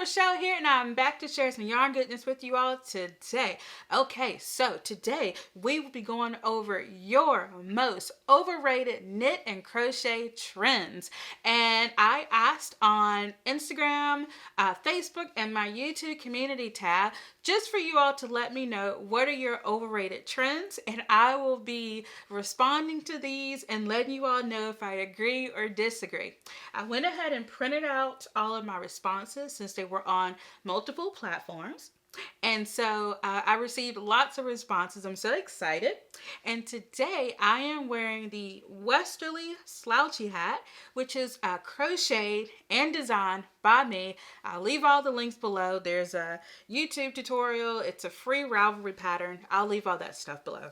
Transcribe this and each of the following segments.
Michelle here, and I'm back to share some yarn goodness with you all today. Okay, so today we will be going over your most overrated knit and crochet trends. And I asked on Instagram, Facebook, and my YouTube community tab just for you all to let me know what are your overrated trends, and I will be responding to these and letting you all know if I agree or disagree. I went ahead and printed out all of my responses since they were on multiple platforms. And so I received lots of responses. I'm so excited. And today I am wearing the Westerly Slouchy Hat, which is crocheted and designed by me. I'll leave all the links below. There's a YouTube tutorial. It's a free Ravelry pattern. I'll leave all that stuff below.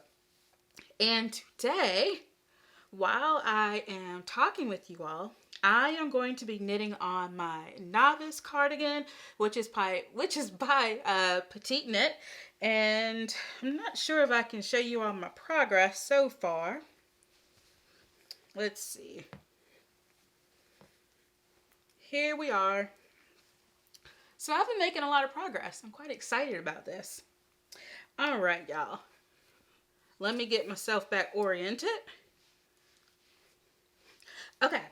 And today, while I am talking with you all, I am going to be knitting on my Novice cardigan, which is by Petite Knit, and I'm not sure if I can show you all my progress so far. Let's see. Here we are. So I've been making a lot of progress. I'm quite excited about this. All right, y'all. Let me get myself back oriented. Okay.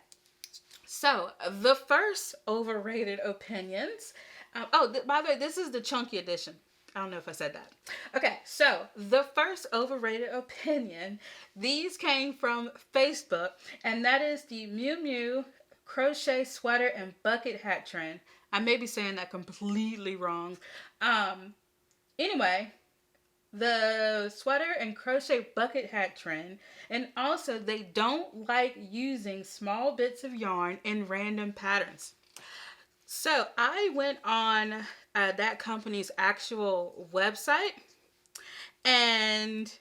So, the first overrated opinions. By the way, this is the chunky edition. I don't know if I said that. Okay, so the first overrated opinion, these came from Facebook, and that is the Miu Miu crochet sweater and bucket hat trend. I may be saying that completely wrong. Anyway, the sweater and crochet bucket hat trend, and also they don't like using small bits of yarn in random patterns. So I went on that company's actual website, and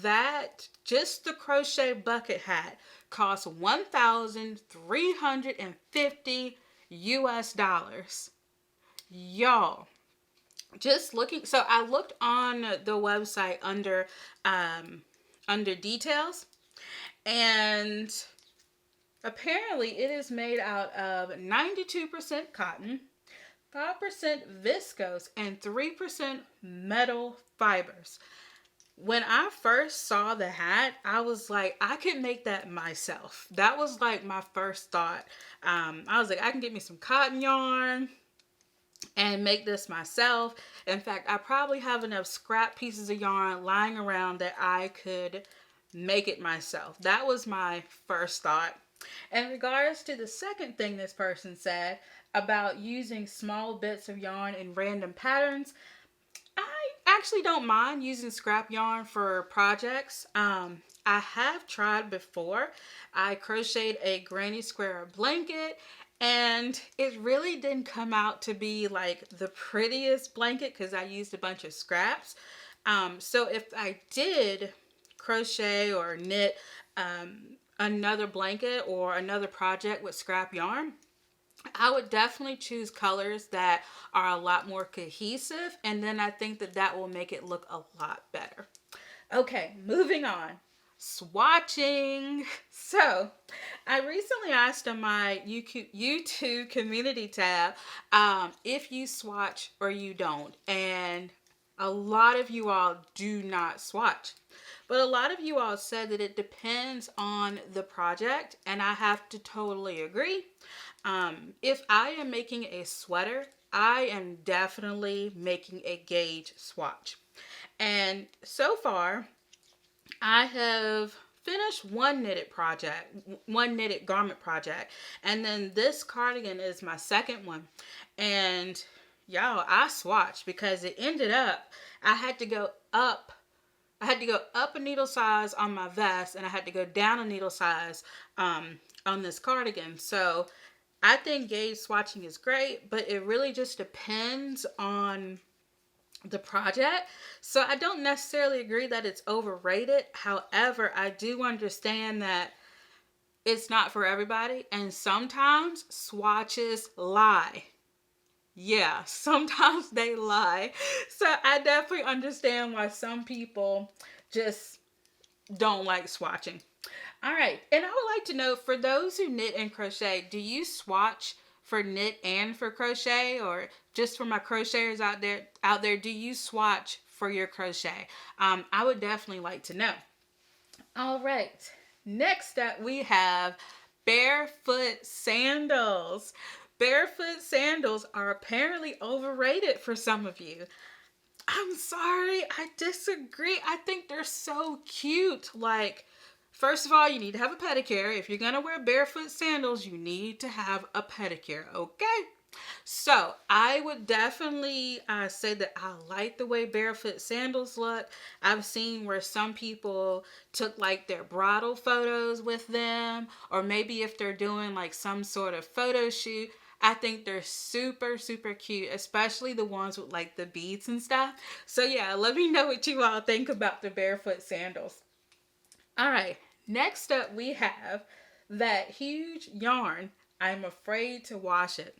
that just the crochet bucket hat costs $1,350 US. Y'all, just looking, so I looked on the website under details, and apparently it is made out of 92% cotton, 5% viscose, and 3% metal fibers. When I first saw the hat, I was like, I could make that myself. That was like my first thought. I was like, I can get me some cotton yarn and make this myself. In fact, I probably have enough scrap pieces of yarn lying around that I could make it myself. That was my first thought. In regards to the second thing this person said about using small bits of yarn in random patterns, I actually don't mind using scrap yarn for projects. I have tried before. I crocheted a granny square blanket, and it really didn't come out to be like the prettiest blanket because I used a bunch of scraps. So if I did crochet or knit another blanket or another project with scrap yarn, I would definitely choose colors that are a lot more cohesive, and then I think that will make it look a lot better. Okay, moving on. Swatching. So I recently asked on my YouTube community tab if you swatch or you don't, and a lot of you all do not swatch, but a lot of you all said that it depends on the project, and I have to totally agree. If I am making a sweater, I am definitely making a gauge swatch, and so far I have finished one knitted garment project, and then this cardigan is my second one. And y'all, I swatched because it ended up I had to go up a needle size on my vest, and I had to go down a needle size on this cardigan. So I think gauge swatching is great, but it really just depends on the project. So I don't necessarily agree that it's overrated. However, I do understand that it's not for everybody, and sometimes swatches lie. Yeah, sometimes they lie. So I definitely understand why some people just don't like swatching. All right, and I would like to know, for those who knit and crochet, do you swatch for knit and for crochet, or just for my crocheters out there, do you swatch for your crochet? I would definitely like to know. All right. Next up, we have barefoot sandals. Barefoot sandals are apparently overrated for some of you. I'm sorry, I disagree. I think they're so cute. Like, first of all, you need to have a pedicure. If you're going to wear barefoot sandals, you need to have a pedicure, okay? So I would definitely say that I like the way barefoot sandals look. I've seen where some people took like their bridal photos with them, or maybe if they're doing like some sort of photo shoot. I think they're super, super cute, especially the ones with like the beads and stuff. So yeah, let me know what you all think about the barefoot sandals. All right, next up we have that huge yarn. I'm afraid to wash it.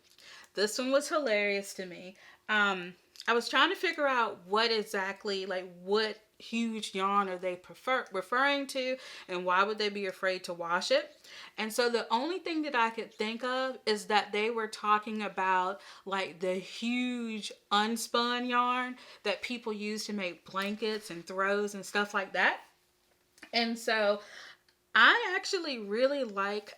This one was hilarious to me. I was trying to figure out what exactly, like what huge yarn are they referring to, and why would they be afraid to wash it? And so the only thing that I could think of is that they were talking about like the huge unspun yarn that people use to make blankets and throws and stuff like that. And so I actually really like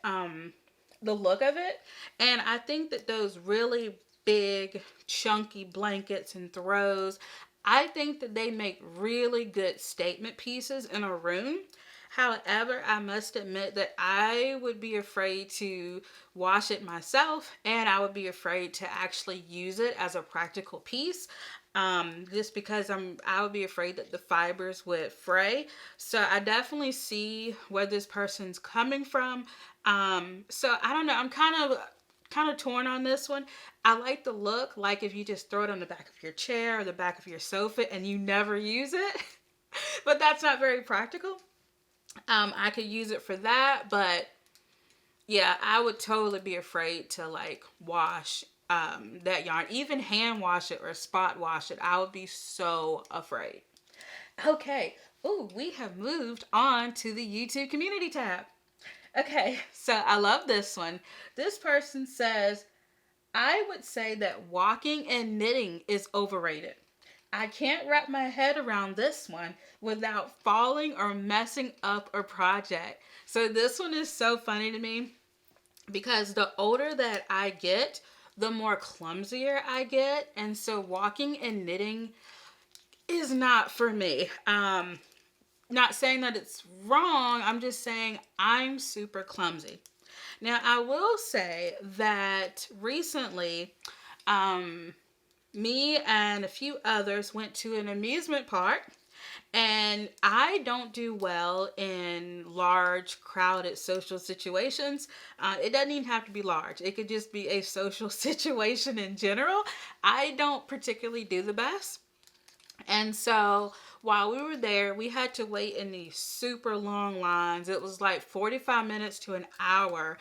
the look of it, and I think that those really big chunky blankets and throws, I think that they make really good statement pieces in a room. However, I must admit that I would be afraid to wash it myself, and I would be afraid to actually use it as a practical piece. Just because I would be afraid that the fibers would fray. So I definitely see where this person's coming from. So I don't know. I'm kind of torn on this one. I like the look, like if you just throw it on the back of your chair or the back of your sofa and you never use it, but that's not very practical. I could use it for that, but yeah, I would totally be afraid to like wash that yarn, even hand wash it or spot wash it. I would be so afraid. Okay. Ooh, we have moved on to the YouTube community tab. Okay, so I love this one. This person says, I would say that walking and knitting is overrated. I can't wrap my head around this one without falling or messing up a project. So this one is so funny to me because the older that I get, the more clumsier I get. And so walking and knitting is not for me. Not saying that it's wrong. I'm just saying I'm super clumsy. Now, I will say that recently, me and a few others went to an amusement park, and I don't do well in large, crowded social situations. It doesn't even have to be large. It could just be a social situation in general. I don't particularly do the best. And so while we were there, we had to wait in these super long lines. It was like 45 minutes to an hour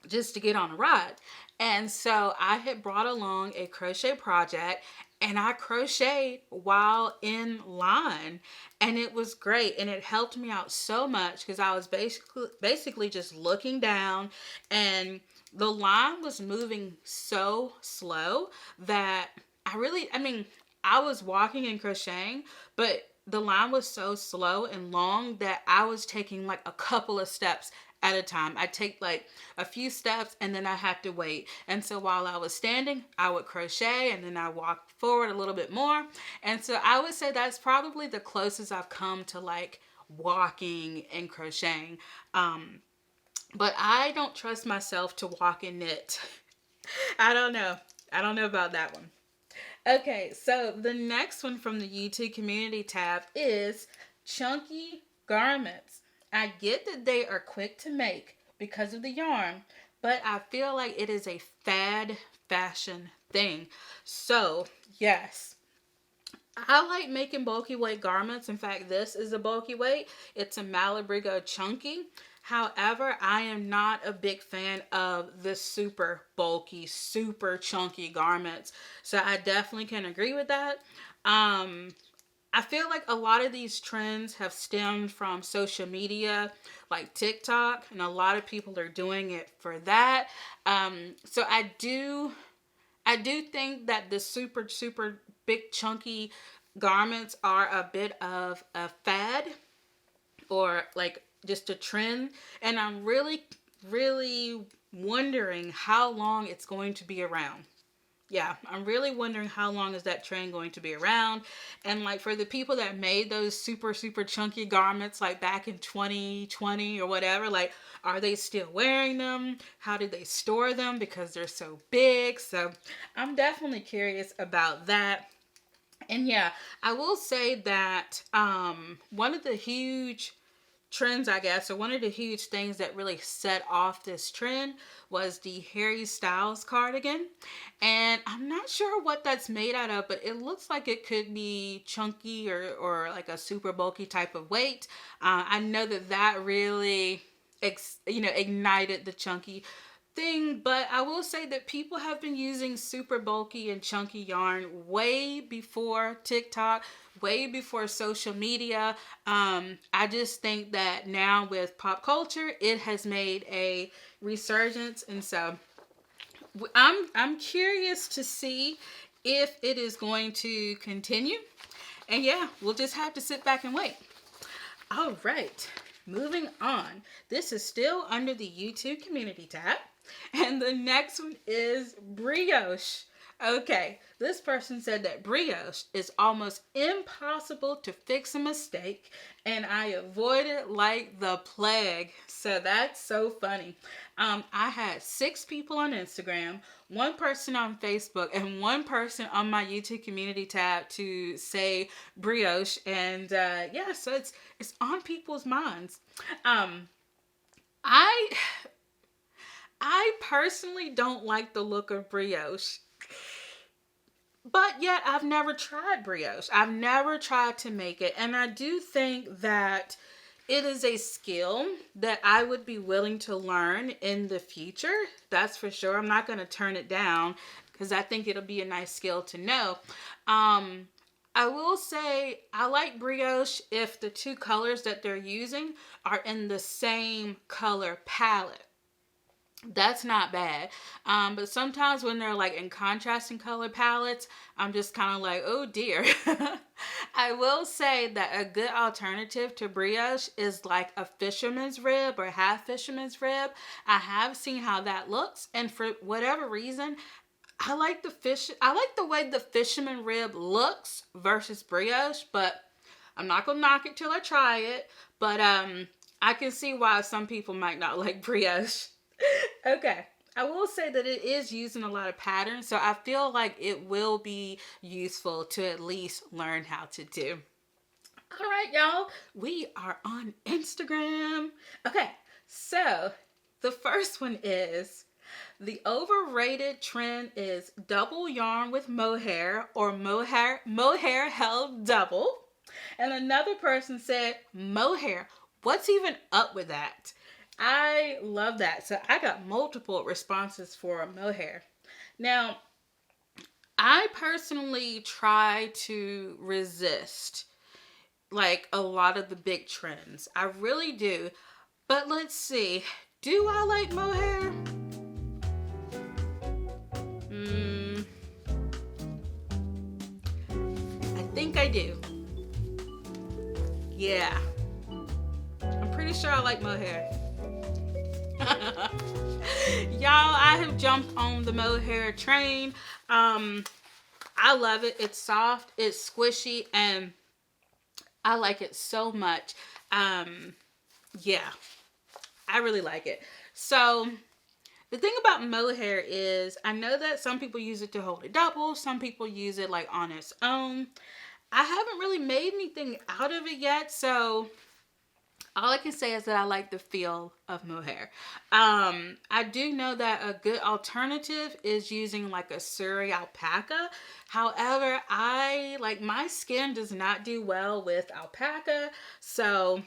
just to get on a ride. And so I had brought along a crochet project, and I crocheted while in line, and it was great. And it helped me out so much because I was basically just looking down, and the line was moving so slow that I was walking and crocheting, but the line was so slow and long that I was taking like a couple of steps at a time. I'd take like a few steps and then I had to wait. And so while I was standing, I would crochet and then I walked forward a little bit more. And so I would say that's probably the closest I've come to like walking and crocheting. But I don't trust myself to walk and knit. I don't know. I don't know about that one. Okay, so the next one from the YouTube community tab is chunky garments. I get that they are quick to make because of the yarn, but I feel like it is a fad fashion thing. So, yes, I like making bulky weight garments. In fact, this is a bulky weight. It's a Malabrigo chunky. However, I am not a big fan of the super bulky, super chunky garments. So I definitely can agree with that. I I feel like a lot of these trends have stemmed from social media, like TikTok, and a lot of people are doing it for that. So I do think that the super, super big chunky garments are a bit of a fad, or like just a trend. And I'm really, really wondering how long it's going to be around. Yeah, I'm really wondering how long is that trend going to be around. And like for the people that made those super, super chunky garments like back in 2020 or whatever, like are they still wearing them? How did they store them because they're so big? So I'm definitely curious about that. And yeah, I will say that one of the huge trends, I guess, or one of the huge things that really set off this trend was the Harry Styles cardigan. And I'm not sure what that's made out of, but it looks like it could be chunky, or like a super bulky type of weight. I know that that really, ignited the chunky thing, but I will say that people have been using super bulky and chunky yarn way before TikTok, way before social media. I just think that now with pop culture, it has made a resurgence, and so I'm curious to see if it is going to continue. And yeah, we'll just have to sit back and wait. All right, moving on. This is still under the YouTube community tab. And the next one is brioche. Okay, this person said that brioche is almost impossible to fix a mistake, and I avoid it like the plague. So that's so funny. I had 6 people on Instagram, 1 person on Facebook, and 1 person on my YouTube community tab to say brioche, and yeah, so it's on people's minds. I personally don't like the look of brioche. But yet, I've never tried brioche. I've never tried to make it. And I do think that it is a skill that I would be willing to learn in the future. That's for sure. I'm not going to turn it down because I think it'll be a nice skill to know. I will say I like brioche if the 2 colors that they're using are in the same color palette. That's not bad. But sometimes when they're like in contrasting color palettes, I'm just kind of like, oh dear. I will say that a good alternative to brioche is like a fisherman's rib or half fisherman's rib. I have seen how that looks, and for whatever reason, I like the way the fisherman rib looks versus brioche, but I'm not gonna knock it till I try it. But I can see why some people might not like brioche. Okay, I will say that it is used in a lot of patterns, so I feel like it will be useful to at least learn how to do. All right, y'all, we are on Instagram. Okay, so the first one is the overrated trend is double yarn with mohair, or mohair held double. And another person said mohair. What's even up with that? I love that. So I got multiple responses for mohair. Now, I personally try to resist like a lot of the big trends. I really do. But let's see. Do I like mohair? I think I do. Yeah. I'm pretty sure I like mohair. Y'all, I have jumped on the mohair train. I love it. It's soft, it's squishy, and I like it so much. Yeah, I really like it. So the thing about mohair is, I know that some people use it to hold a double, some people use it like on its own. I haven't really made anything out of it yet, so all I can say is that I like the feel of mohair. I do know that a good alternative is using like a Surrey alpaca. However, my skin does not do well with alpaca, so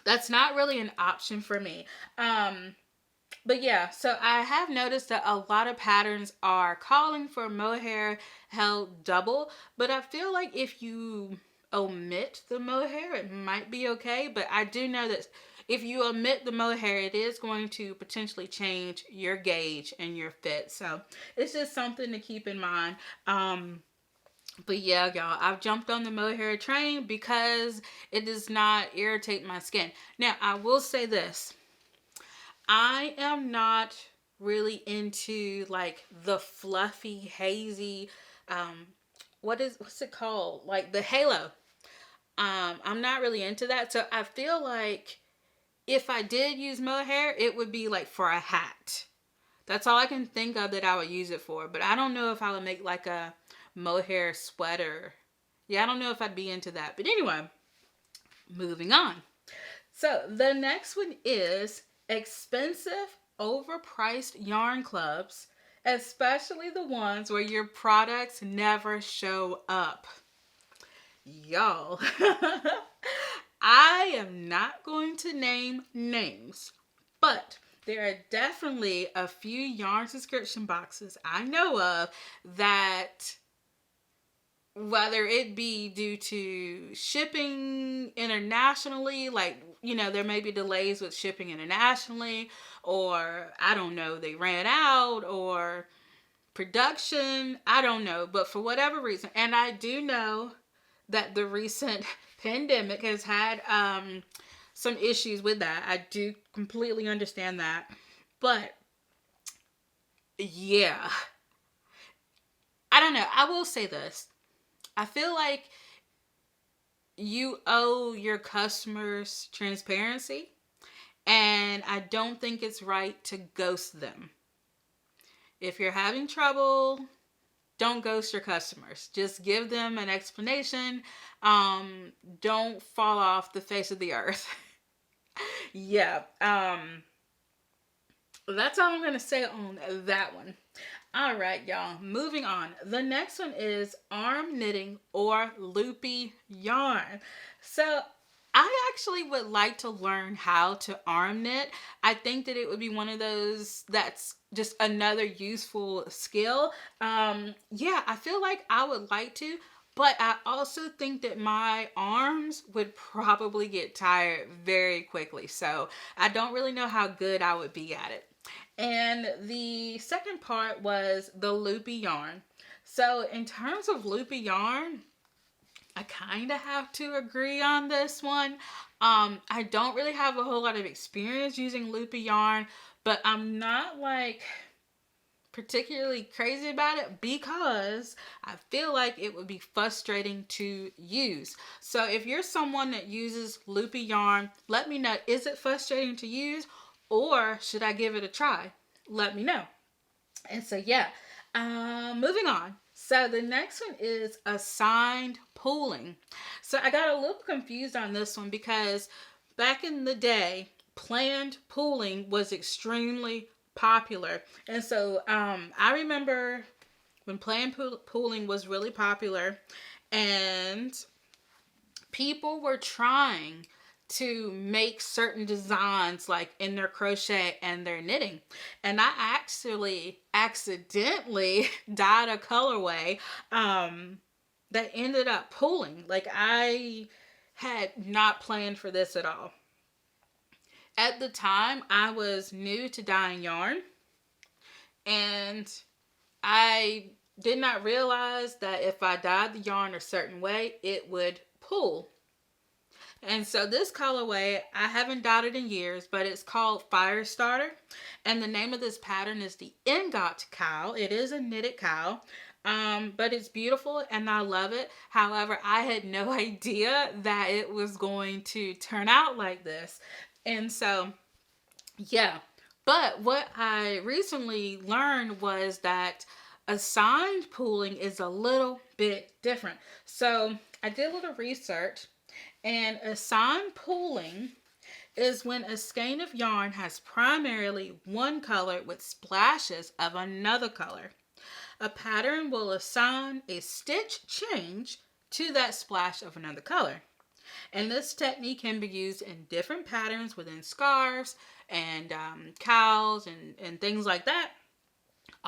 that's not really an option for me. But yeah, so I have noticed that a lot of patterns are calling for mohair held double, but I feel like if you omit the mohair, it might be okay. But I do know that if you omit the mohair, it is going to potentially change your gauge and your fit. So it's just something to keep in mind. But yeah, y'all, I've jumped on the mohair train because it does not irritate my skin. Now, I will say this. I am not really into like the fluffy, hazy, what's it called? Like the halo. I'm not really into that. So I feel like if I did use mohair, it would be like for a hat. That's all I can think of that I would use it for. But I don't know if I would make like a mohair sweater. Yeah, I don't know if I'd be into that. But anyway, moving on. So the next one is expensive, overpriced yarn clubs, especially the ones where your products never show up. Y'all, I am not going to name names, but there are definitely a few yarn subscription boxes I know of that, whether it be due to shipping internationally, like, you know, there may be delays with shipping internationally, or I don't know, they ran out, or production, I don't know, but for whatever reason, and I do know that the recent pandemic has had some issues with that. I do completely understand that. But yeah, I don't know. I will say this. I feel like you owe your customers transparency, and I don't think it's right to ghost them. If you're having trouble, don't ghost your customers. Just give them an explanation. Don't fall off the face of the earth. Yeah. That's all I'm going to say on that one. All right, y'all. Moving on. The next one is arm knitting or loopy yarn. So I actually would like to learn how to arm knit. I think that it would be one of those that's just another useful skill. Yeah, I feel like I would like to, but I also think that my arms would probably get tired very quickly. So I don't really know how good I would be at it. And the second part was the loopy yarn. So in terms of loopy yarn, I kind of have to agree on this one. I don't really have a whole lot of experience using loopy yarn, but I'm not like particularly crazy about it because I feel like it would be frustrating to use. So if you're someone that uses loopy yarn, let me know, is it frustrating to use or should I give it a try? Let me know. And so yeah, moving on. So the next one is assigned pooling. So I got a little confused on this one because back in the day, planned pooling was extremely popular. And so I remember when planned pooling was really popular and people were trying to make certain designs like in their crochet and their knitting. And I actually accidentally dyed a colorway that ended up pooling. Like I had not planned for this at all. At the time, I was new to dyeing yarn and I did not realize that if I dyed the yarn a certain way, it would pool. And so this colorway, I haven't dyed it in years, but it's called Firestarter. And the name of this pattern is the Ingot Cowl. It is a knitted cowl, but it's beautiful and I love it. However, I had no idea that it was going to turn out like this. And so, yeah. But what I recently learned was that assigned pooling is a little bit different. So I did a little research. And assigned pooling is when a skein of yarn has primarily one color with splashes of another color. A pattern will assign a stitch change to that splash of another color. And this technique can be used in different patterns within scarves and cowls and things like that.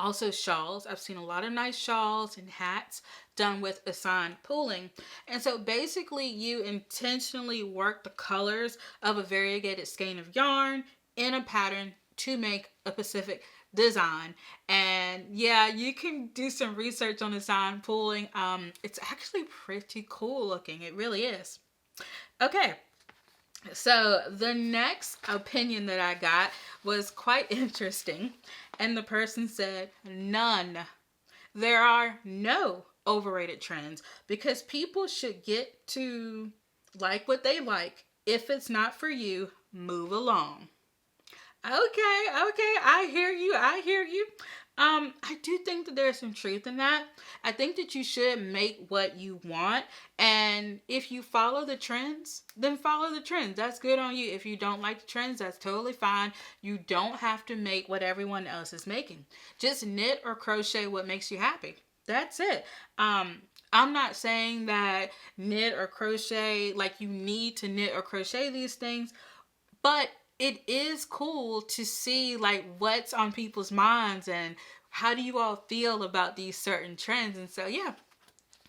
Also shawls. I've seen a lot of nice shawls and hats done with assigned pooling. And so basically you intentionally work the colors of a variegated skein of yarn in a pattern to make a specific design. And yeah, you can do some research on assigned pooling. It's actually pretty cool looking. It really is. Okay. So the next opinion that I got was quite interesting. And the person said, none. There are no overrated trends because people should get to like what they like. If it's not for you, move along. Okay, I hear you. I do think that there's some truth in that. I think that you should make what you want, and if you follow the trends, then follow the trends. That's good on you. If you don't like the trends, that's totally fine. You don't have to make what everyone else is making. Just knit or crochet what makes you happy. That's it. I'm not saying that knit or crochet, like you need to knit or crochet these things, but it is cool to see like what's on people's minds and how do you all feel about these certain trends. And so yeah,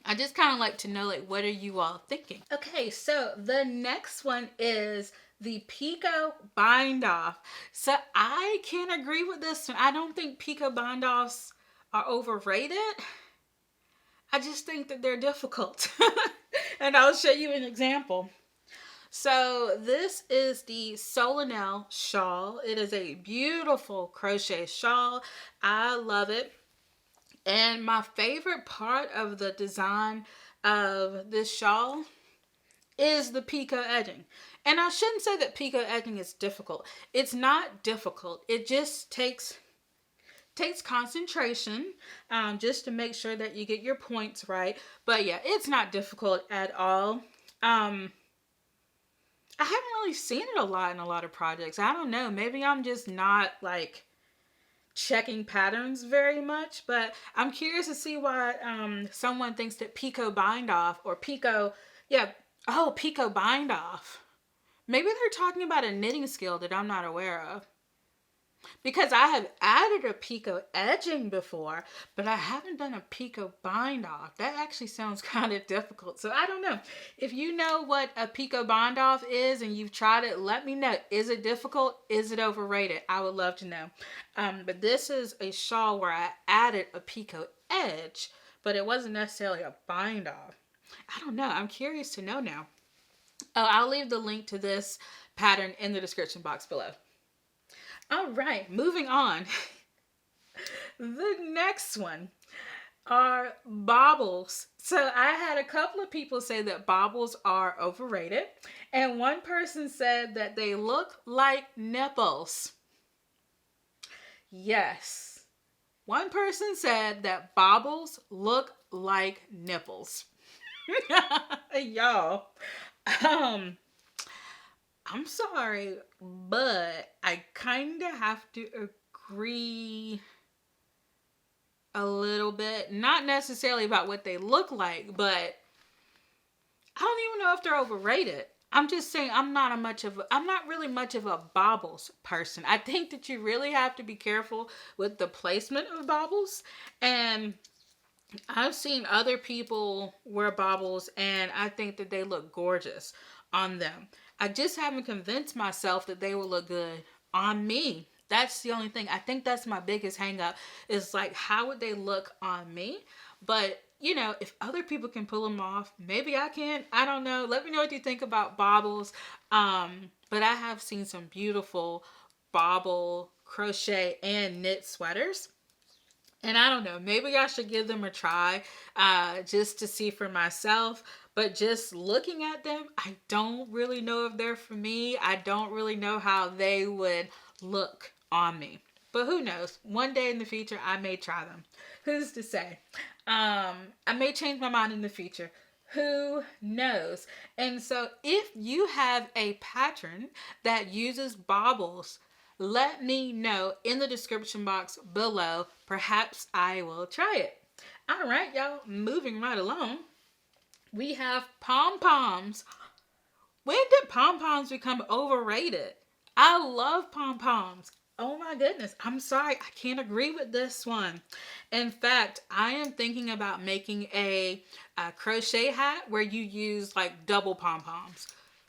I just kind of like to know like what are you all thinking. Okay, so the next one is the Picot bind off. So I can't agree with this one. I don't think Picot bind offs are overrated. I just think that they're difficult. And I'll show you an example. So this is the Solennelle shawl. It is a beautiful crochet shawl. I love it. And my favorite part of the design of this shawl is the picot edging. And I shouldn't say that picot edging is difficult. It's not difficult. It just takes concentration just to make sure that you get your points right. But yeah, it's not difficult at all. I haven't really seen it a lot in a lot of projects. I don't know. Maybe I'm just not like checking patterns very much, but I'm curious to see why someone thinks that Picot bind off or Picot bind off. Maybe they're talking about a knitting skill that I'm not aware of. Because I have added a Picot edging before, but I haven't done a Picot bind off. That actually sounds kind of difficult. So I don't know. If you know what a Picot bind off is and you've tried it, let me know. Is it difficult? Is it overrated? I would love to know. But this is a shawl where I added a Picot edge, but it wasn't necessarily a bind off. I don't know. I'm curious to know now. Oh, I'll leave the link to this pattern in the description box below. All right, moving on. The next one are baubles. So I had a couple of people say that baubles are overrated. And one person said that they look like nipples. Yes. One person said that baubles look like nipples. Y'all. I'm sorry, but I kind of have to agree a little bit. Not necessarily about what they look like, but I don't even know if they're overrated. I'm just saying I'm not really much of a baubles person. I think that you really have to be careful with the placement of baubles. And I've seen other people wear baubles and I think that they look gorgeous on them. I just haven't convinced myself that they will look good on me. That's the only thing. I think that's my biggest hang up is like, how would they look on me? But, you know, if other people can pull them off, maybe I can. I don't know. Let me know what you think about baubles. But I have seen some beautiful bauble, crochet, and knit sweaters. And I don't know, maybe I should give them a try just to see for myself. But just looking at them, I don't really know if they're for me. I don't really know how they would look on me. But who knows? One day in the future, I may try them. Who's to say? I may change my mind in the future. Who knows? And so if you have a pattern that uses baubles, let me know in the description box below. Perhaps I will try it. All right, y'all, moving right along. We have pom-poms. When did pom-poms become overrated? I love pom-poms. Oh my goodness. I'm sorry. I can't agree with this one. In fact, I am thinking about making a crochet hat where you use like double pom-poms.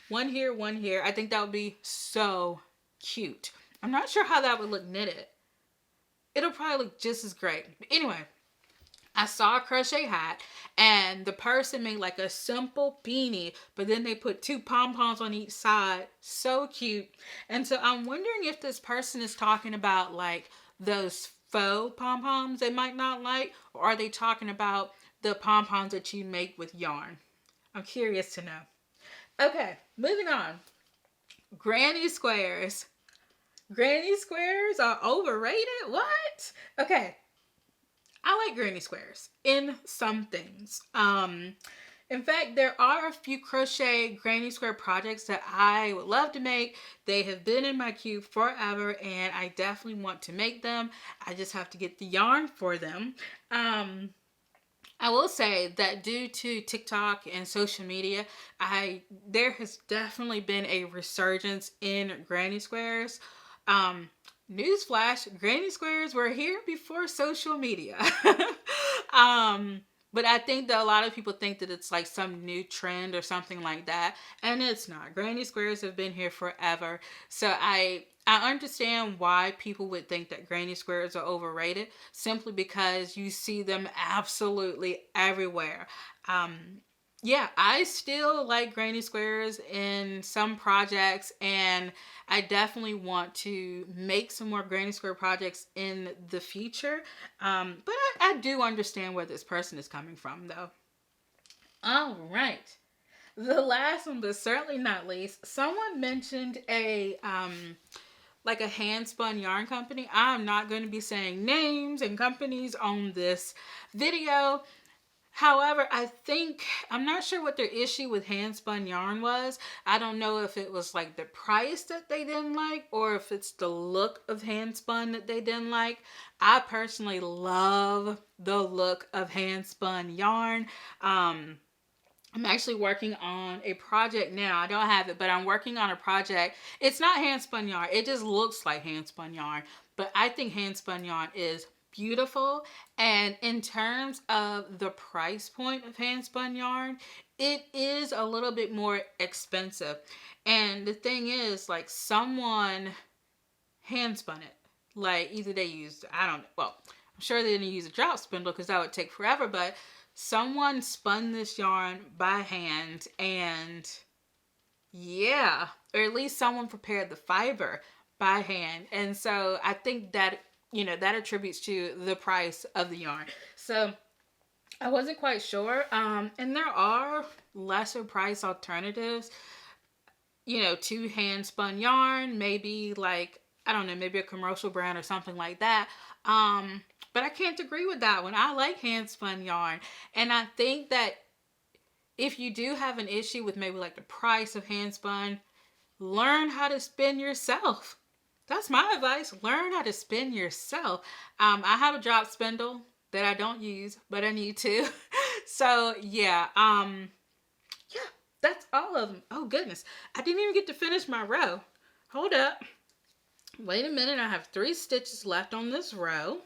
One here, one here. I think that would be so cute. I'm not sure how that would look knitted. It'll probably look just as great. But anyway, I saw a crochet hat and the person made like a simple beanie, but then they put two pom-poms on each side. So cute. And so I'm wondering if this person is talking about like those faux pom-poms they might not like, or are they talking about the pom-poms that you make with yarn? I'm curious to know. Okay, moving on. Granny squares. Granny squares are overrated? What? Okay. I like granny squares in some things. In fact, there are a few crochet granny square projects that I would love to make. They have been in my queue forever and I definitely want to make them. I just have to get the yarn for them. I will say that due to TikTok and social media, there has definitely been a resurgence in granny squares. Newsflash, granny squares were here before social media. But I think that a lot of people think that it's like some new trend or something like that, and it's not. Granny squares have been here forever. So I understand why people would think that granny squares are overrated, simply because you see them absolutely everywhere. Yeah, I still like granny squares in some projects, and I definitely want to make some more granny square projects in the future. But I do understand where this person is coming from, though. All right. The last one, but certainly not least, someone mentioned like a hand spun yarn company. I'm not going to be saying names and companies on this video. However, I'm not sure what their issue with hand spun yarn was. I don't know if it was like the price that they didn't like, or if it's the look of hand spun that they didn't like. I personally love the look of hand spun yarn. I'm actually working on a project now. I don't have it, but I'm working on a project. It's not hand spun yarn. It just looks like hand spun yarn. But I think hand spun yarn is beautiful, and in terms of the price point of hand spun yarn, it is a little bit more expensive. And the thing is, like, someone hand spun it. Like, either they used, I don't know, well, I'm sure they didn't use a drop spindle because that would take forever, but someone spun this yarn by hand, and yeah, or at least someone prepared the fiber by hand. And so I think that that attributes to the price of the yarn. So I wasn't quite sure. And there are lesser price alternatives, to hand spun yarn. Maybe like, I don't know, maybe a commercial brand or something like that. But I can't agree with that one. I like hand spun yarn. And I think that if you do have an issue with maybe like the price of hand spun, learn how to spin yourself. That's my advice. Learn how to spin yourself. I have a drop spindle that I don't use, but I need to. So yeah, that's all of them. Oh goodness, I didn't even get to finish my row. Hold up. Wait a minute, I have 3 stitches left on this row.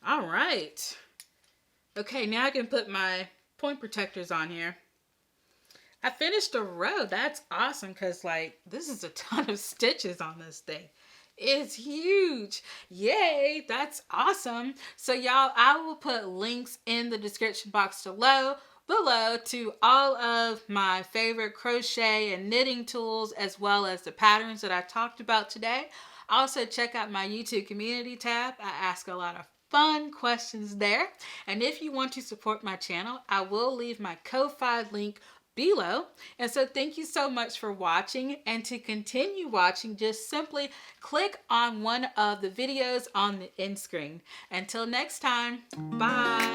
All right. Okay, now I can put my point protectors on here. I finished a row. That's awesome, because like this is a ton of stitches on this thing. It's huge. Yay, that's awesome. So y'all, I will put links in the description box below to all of my favorite crochet and knitting tools, as well as the patterns that I talked about today. Also, check out my YouTube community tab. I ask a lot of fun questions there. And if you want to support my channel, I will leave my Ko-Fi link below. And so thank you so much for watching, and to continue watching, just simply click on one of the videos on the end screen. Until next time, bye.